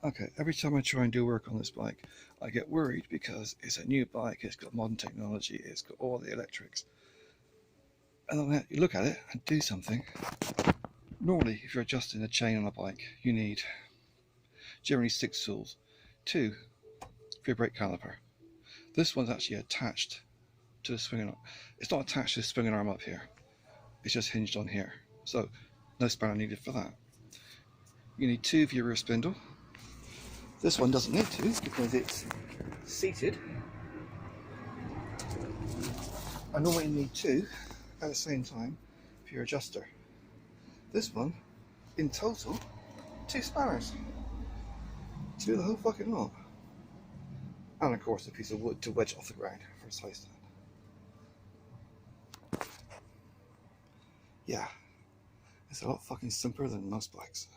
Okay, every time I try and do work on this bike, I get worried because it's a new bike, it's got modern technology, it's got all the electrics. And then you look at it and do something. Normally, if you're adjusting a chain on a bike, you need generally 6 tools. 2 for your brake caliper. This one's actually attached to the swinging arm. It's not attached to the swinging arm up here. It's just hinged on here. So, no spanner needed for that. You need 2 for your rear spindle. This one doesn't need 2 because it's seated. I normally need 2 at the same time for your adjuster. This one, in total, 2 spanners to do the whole fucking lot. And of course a piece of wood to wedge off the ground for a side stand. Yeah, it's a lot fucking simpler than most bikes.